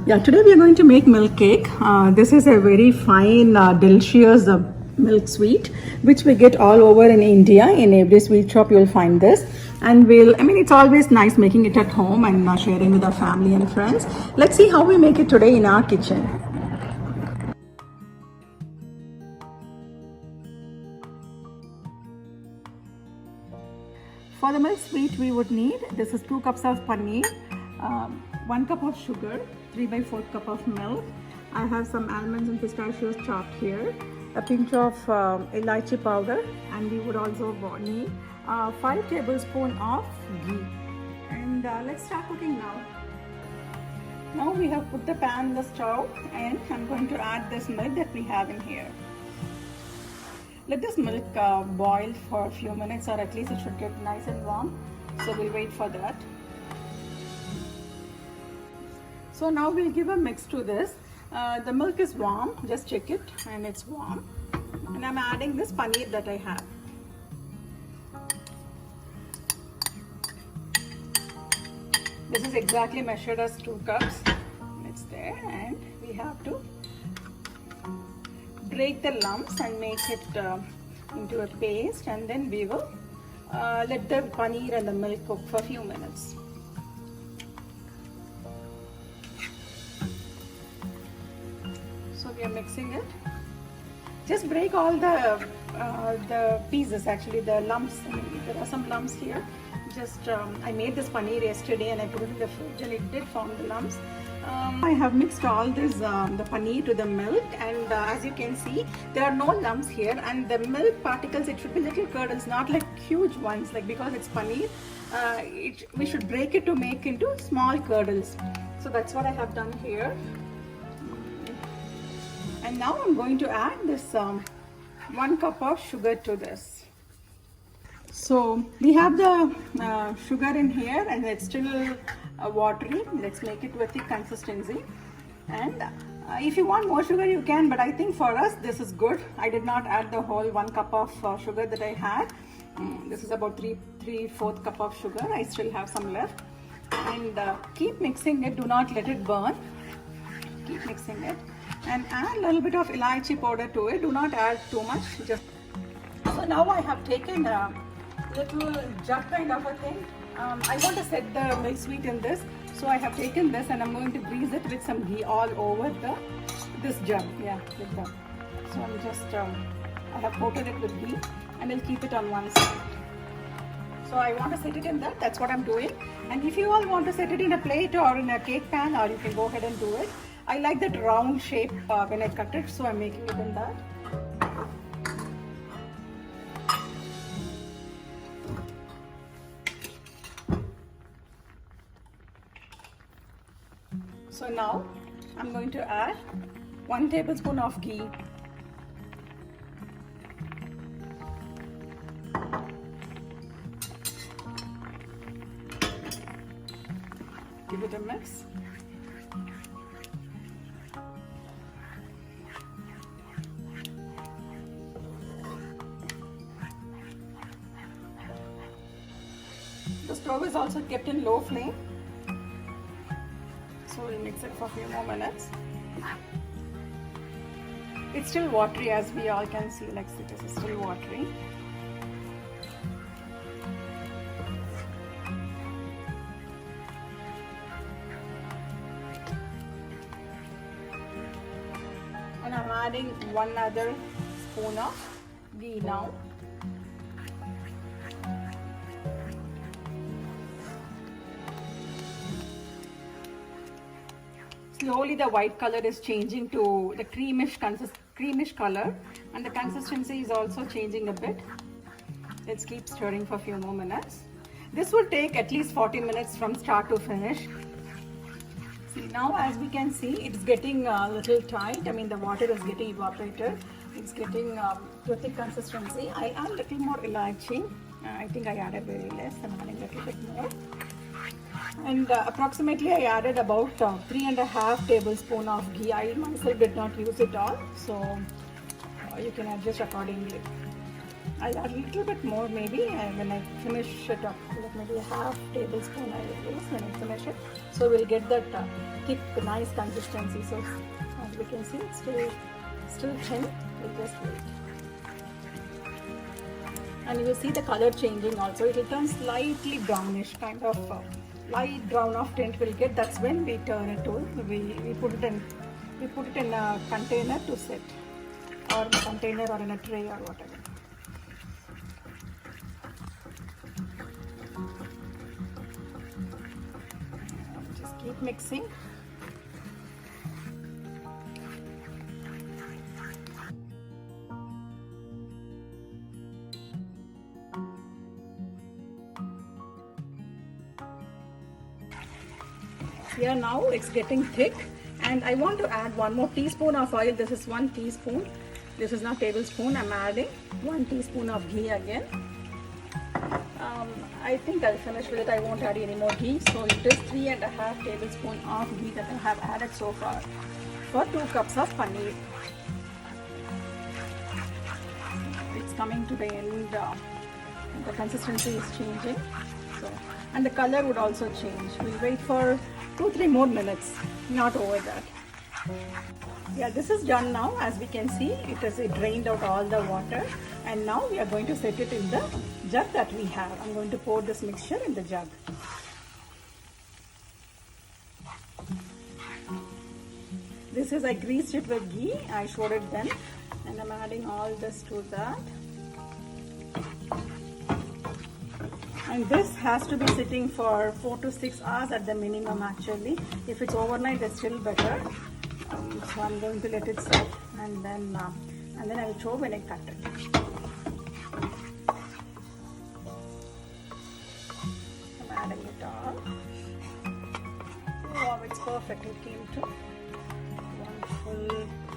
Yeah, today we are going to make milk cake. This is a very fine, delicious milk sweet, which we get all over in India. In every sweet shop, you'll find this. And it's always nice making it at home and sharing with our family and friends. Let's see how we make it today in our kitchen. For the milk sweet, we would need, this is 2 cups of paneer, 1 cup of sugar, 3/4 cup of milk. I have some almonds and pistachios chopped here, a pinch of elaichi powder, and we would also need 5 tablespoons of ghee. And let's start cooking now. Now we have put the pan on the stove, and I'm going to add this milk that we have in here. Let this milk boil for a few minutes, or at least it should get nice and warm. So we'll wait for that. So now we'll give a mix to this. The milk is warm, just check it, and it's warm. And I'm adding this paneer that I have. This is exactly measured as 2 cups. It's there, and we have to break the lumps and make it into a paste, and then we will let the paneer and the milk cook for a few minutes. So we are mixing it. Just break all the pieces, actually the lumps. There are some lumps here. Just I made this paneer yesterday and I put it in the fridge and it did form the lumps. I have mixed all this the paneer to the milk, and as you can see, there are no lumps here, and the milk particles, it should be little curdles, not like huge ones, like because it's paneer, we should break it to make into small curdles. So that's what I have done here. And now I'm going to add this 1 cup of sugar to this. So we have the sugar in here, and it's still watery. Let's make it with the consistency. And if you want more sugar, you can, but I think for us this is good. I did not add the whole 1 cup of sugar that I had. This is about 3/4 cup of sugar. I still have some left. And keep mixing it. Do not let it burn. Keep mixing it. And add a little bit of elaichi powder to it. Do not add too much. So now I have taken a little jug kind of a thing. I want to set the milk sweet in this, so I have taken this and I'm going to grease it with some ghee all over this jug. Yeah, with that. So I'm just I have coated it with ghee, and I'll keep it on one side. So I want to set it in that. That's what I'm doing. And if you all want to set it in a plate or in a cake pan, or you can go ahead and do it. I like that round shape when I cut it, so I'm making it in that. So now I'm going to add 1 tablespoon of ghee. Give it a mix. The stove is also kept in low flame. So we'll mix it for a few more minutes. It's still watery, as we all can see, like this is still watery. And I'm adding 1 other spoon of ghee now. Slowly the white color is changing to the creamish color, and the consistency is also changing a bit. Let's keep stirring for a few more minutes. This will take at least 40 minutes from start to finish. See, now as we can see, it's getting a little tight. I mean, the water is getting evaporated. It's getting to a thick consistency. I add a little more elaichi. I think I added very less. I'm adding a little bit more. And approximately I added about 3.5 tablespoons of ghee. I myself did not use it all, so you can adjust accordingly. I'll add a little bit more maybe, and when I finish it up, like maybe a half tablespoon I will use when I finish it. So we'll get that thick, nice consistency. So as we can see, it's still thin. We'll just wait. And you will see the color changing also. It will turn slightly brownish, kind of light brown of tint will get. That's when we turn it to, we put it in a container to set, or in a container or in a tray or whatever. Just keep mixing. Here now it's getting thick, and I want to add one more teaspoon of oil. This is 1 teaspoon. This is not tablespoon. I'm adding 1 teaspoon of ghee again. I think I'll finish with it. I won't add any more ghee. So it is 3.5 tablespoons of ghee that I have added so far for 2 cups of paneer. It's coming to the end. The consistency is changing. So, and the color would also change. We'll wait for 2-3 more minutes, not over that. Yeah, this is done now. As we can see, it drained out all the water, and now we are going to set it in the jug that we have. I'm going to pour this mixture in the jug. This is, I greased it with ghee. I showed it then, and I'm adding all this to that. And this has to be sitting for 4 to 6 hours at the minimum actually. If it's overnight, it's still better. So I'm going to let it sit, and then I will show when I cut it. I'm adding it all. Wow, it's perfect. It came to one full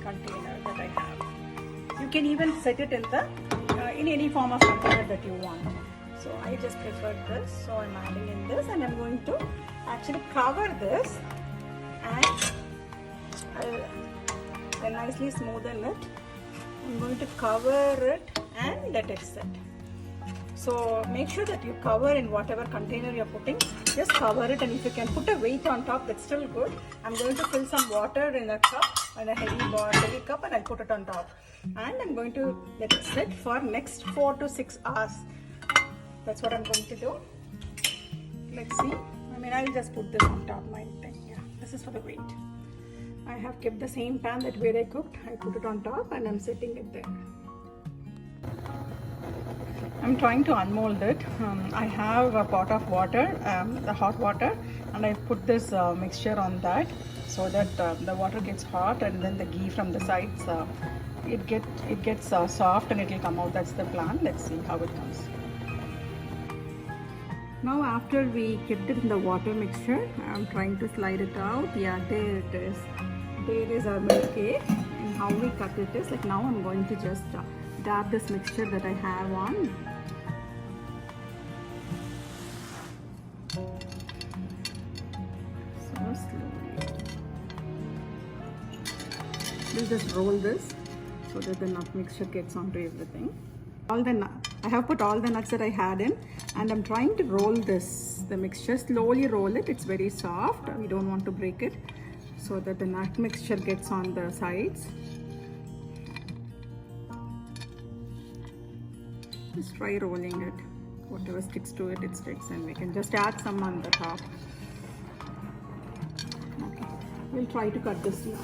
container that I have. You can even set it in the in any form of container that you want. So I just prefer this. So I'm adding in this, and I'm going to actually cover this, and I'll nicely smoothen it. I'm going to cover it and let it set. So make sure that you cover in whatever container you're putting. Just cover it, and if you can put a weight on top, that's still good. I'm going to fill some water in a cup, in a heavy cup, and I'll put it on top. And I'm going to let it sit for next 4 to 6 hours. That's what I'm going to do. Let's see. I mean, I'll just put this on top. My thing. Yeah, this is for the weight. I have kept the same pan that where I cooked. I put it on top, and I'm setting it there. I'm trying to unmold it. I have a pot of water, the hot water, and I put this mixture on that so that the water gets hot, and then the ghee from the sides it gets soft, and it will come out. That's the plan. Let's see how it comes. Now after we kept it in the water mixture, I'm trying to slide it out. Yeah, there it is. There is our milk cake, and how we cut it is like now I'm going to just dab this mixture that I have on. So slowly. We'll just roll this so that the nut mixture gets onto everything. I have put all the nuts that I had in, and I'm trying to roll the mixture. Slowly roll it. It's very soft. We don't want to break it, so that the nut mixture gets on the sides. Just try rolling it. Whatever sticks to it, it sticks, and we can just add some on the top. Okay, we'll try to cut this now.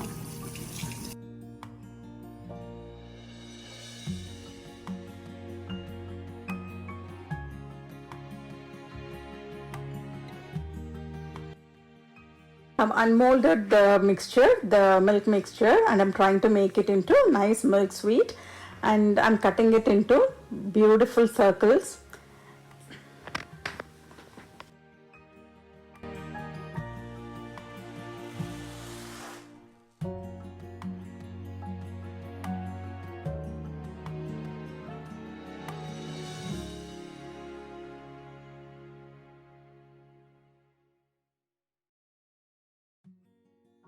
I've unmolded the mixture, the milk mixture, and I'm trying to make it into nice milk sweet, and I'm cutting it into beautiful circles.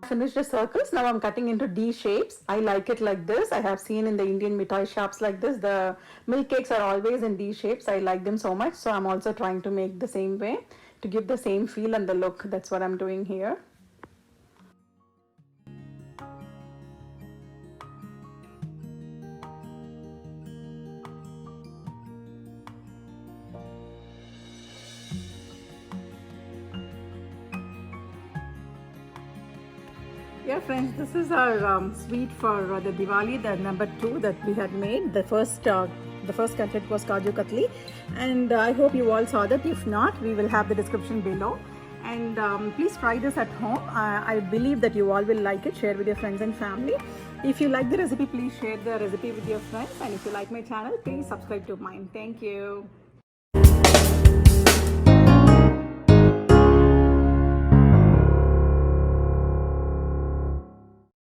finished the circles. Now I'm cutting into D shapes. I like it like this. I have seen in the Indian mithai shops like this, the milk cakes are always in D shapes. I like them so much. So I'm also trying to make the same way to give the same feel and the look. That's what I'm doing here. Yeah, friends, this is our sweet for the Diwali, the number 2 that we had made. The first cutlet was Kaju Katli, and I hope you all saw that. If not, we will have the description below. And please try this at home. I believe that you all will like it. Share with your friends and family. If you like the recipe, please share the recipe with your friends. And if you like my channel, please subscribe to mine. Thank you.